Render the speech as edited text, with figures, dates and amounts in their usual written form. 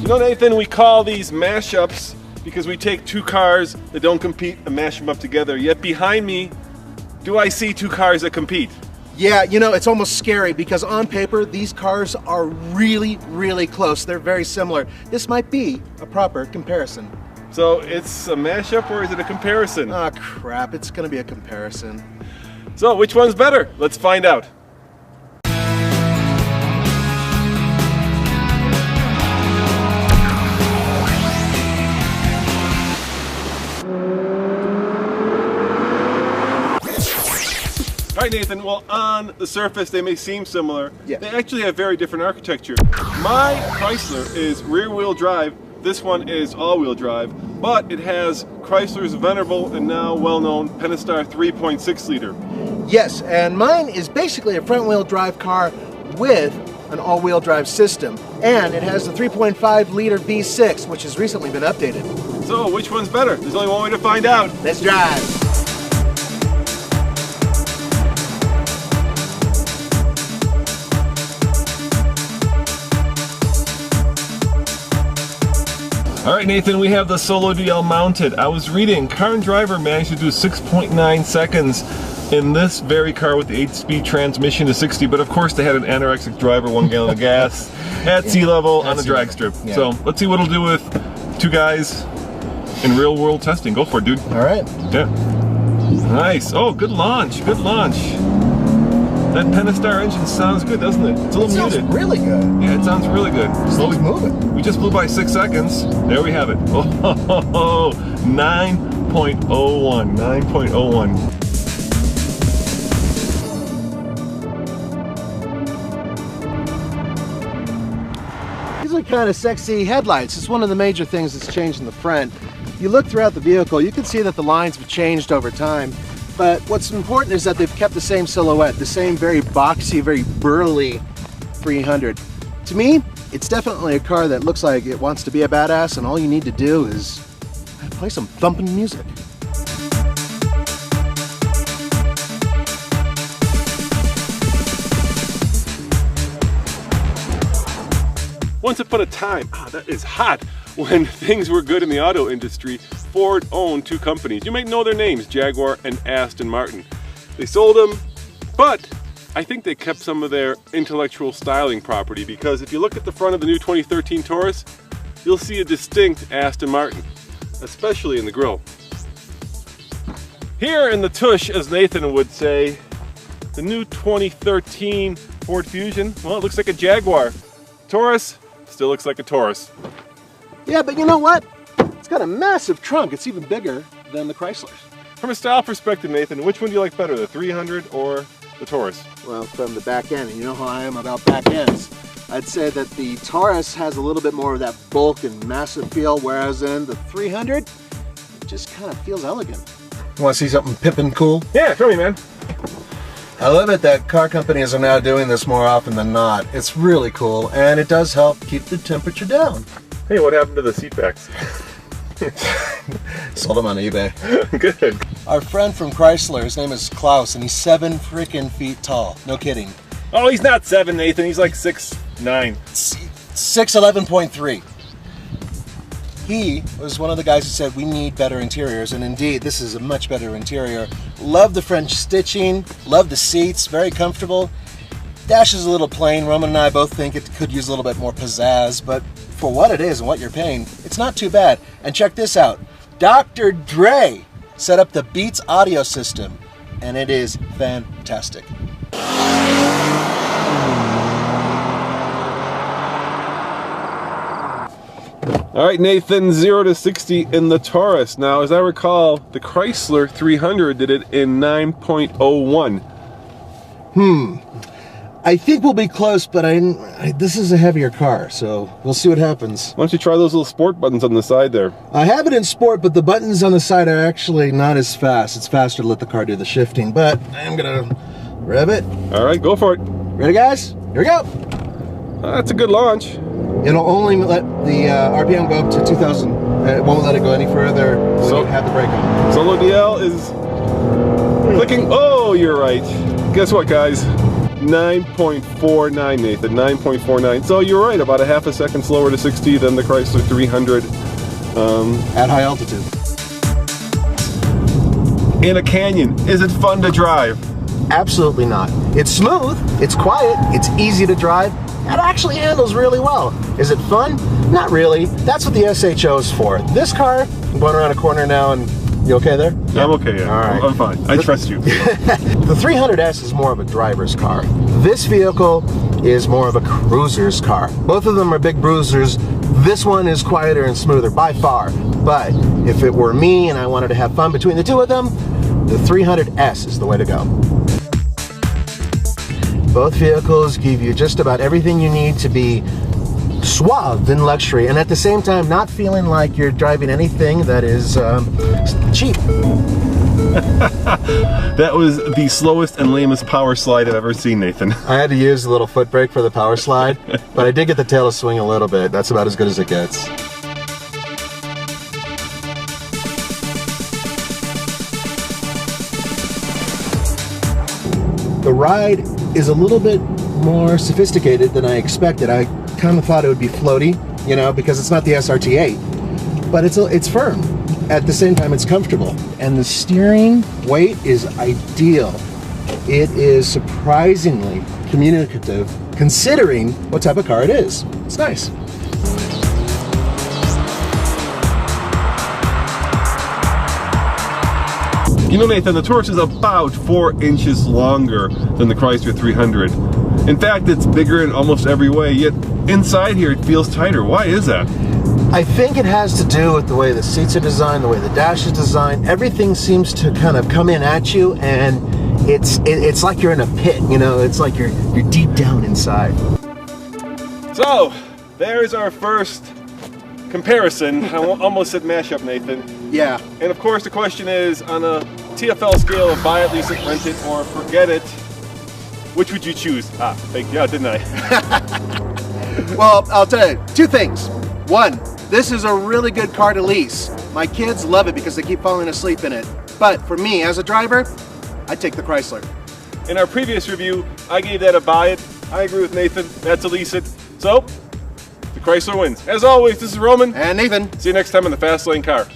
You know, Nathan, we call these mashups because we take two cars that don't compete and mash them up together. Yet behind me, do I see two cars that compete? Yeah, you know, it's almost scary because on paper, these cars are really, really close. They're very similar. This might be a proper comparison. So it's a mashup or is it a comparison? Ah, crap, it's gonna be a comparison. So which one's better? Let's find out. All right, Nathan, well, on the surface, they may seem similar. Yeah. They actually have very different architecture. My Chrysler is rear-wheel drive. This one is all-wheel drive, but it has Chrysler's venerable and now well-known Pentastar 3.6 liter. Yes, and mine is basically a front-wheel drive car with an all-wheel drive system. And it has the 3.5 liter V6, which has recently been updated. So, which one's better? There's only one way to find out. Let's drive. All right, Nathan, we have the Solo DL mounted. I was reading, Car and Driver managed to do 6.9 seconds in this very car with the 8-speed transmission to 60, but of course they had an anorexic driver, 1 gallon of gas, at sea level on the drag strip. Yeah. So let's see what it'll do with two guys in real world testing. Go for it, dude. All right. Yeah. Nice. Oh, good launch. Good launch. That Pentastar engine sounds good, doesn't it? It's a little muted. It sounds really good. Yeah, it sounds really good. Slowly moving. We just blew by 6 seconds. There we have it. Oh, 9.01. 9.01. These are kind of sexy headlights. It's one of the major things that's changed in the front. You look throughout the vehicle, you can see that the lines have changed over time. But what's important is that they've kept the same silhouette, the same very boxy, very burly 300. To me, it's definitely a car that looks like it wants to be a badass, and all you need to do is play some thumping music. Once upon a time, that is hot, when things were good in the auto industry, Ford owned two companies. You may know their names, Jaguar and Aston Martin. They sold them, but I think they kept some of their intellectual styling property, because if you look at the front of the new 2013 Taurus, you'll see a distinct Aston Martin, especially in the grille. Here in the tush, as Nathan would say, the new 2013 Ford Fusion, well, it looks like a Jaguar. Taurus still looks like a Taurus. Yeah, but you know what? It's got a massive trunk. It's even bigger than the Chryslers. From a style perspective, Nathan, which one do you like better, the 300 or the Taurus? Well, from the back end, and you know how I am about back ends, I'd say that the Taurus has a little bit more of that bulk and massive feel, whereas in the 300, it just kind of feels elegant. You want to see something pippin' cool? Yeah, show me, man. I love it that car companies are now doing this more often than not. It's really cool, and it does help keep the temperature down. Hey, what happened to the seat backs? Sold them on eBay. Good. Our friend from Chrysler, his name is Klaus, and he's 7 freaking feet tall. No kidding. Oh, he's not 7, Nathan. He's like 6'9". 6'11.3". He was one of the guys who said we need better interiors, and indeed, this is a much better interior. Love the French stitching, love the seats, very comfortable. Dash is a little plain. Roman and I both think it could use a little bit more pizzazz, but for what it is and what you're paying, it's not too bad. And check this out. Dr. Dre set up the Beats audio system, and it is fantastic. All right, Nathan, 0 to 60 in the Taurus. Now, as I recall, the Chrysler 300 did it in 9.01. I think we'll be close, but this is a heavier car, so we'll see what happens. Why don't you try those little sport buttons on the side there? I have it in sport, but the buttons on the side are actually not as fast. It's faster to let the car do the shifting, but I'm gonna rev it. All right, go for it. Ready, guys? Here we go. That's a good launch. It'll only let the RPM go up to 2,000. It won't let it go any further when you have the brake on. Solo DL is clicking. Oh, you're right. Guess what, guys? 9.49, Nathan, 9.49. So you're right, about a half a second slower to 60 than the Chrysler 300. At high altitude. In a canyon, is it fun to drive? Absolutely not. It's smooth, it's quiet, it's easy to drive, it actually handles really well. Is it fun? Not really. That's what the SHO is for. This car, I'm going around a corner now, and you okay there? Yeah. I'm okay, yeah. All right. I'm fine. I trust you. The 300S is more of a driver's car. This vehicle is more of a cruiser's car. Both of them are big bruisers. This one is quieter and smoother by far. But if it were me and I wanted to have fun between the two of them, the 300S is the way to go. Both vehicles give you just about everything you need to be suave in luxury, and at the same time not feeling like you're driving anything that is cheap. That was the slowest and lamest power slide I've ever seen, Nathan. I had to use a little foot brake for the power slide, but I did get the tail to swing a little bit. That's about as good as it gets. The ride is a little bit more sophisticated than I expected. I kind of thought it would be floaty, you know, because it's not the SRT8, but it's firm. At the same time, it's comfortable. And the steering weight is ideal. It is surprisingly communicative considering what type of car it is. It's nice. You know, Nathan, the Taurus is about 4 inches longer than the Chrysler 300. In fact, it's bigger in almost every way, yet inside here it feels tighter. Why is that? I think it has to do with the way the seats are designed, the way the dash is designed. Everything seems to kind of come in at you, and it's like you're in a pit, you know, it's like you're deep down inside. So, there's our first comparison. I almost said mashup, Nathan. Yeah. And of course the question is, on a TFL scale of buy it, lease it, rent it, or forget it, which would you choose? Ah, thank you, didn't I? Well, I'll tell you, two things. One, this is a really good car to lease. My kids love it because they keep falling asleep in it. But for me, as a driver, I'd take the Chrysler. In our previous review, I gave that a buy it. I agree with Nathan, that's a lease it. So, the Chrysler wins. As always, this is Roman. And Nathan. See you next time in the Fast Lane Car.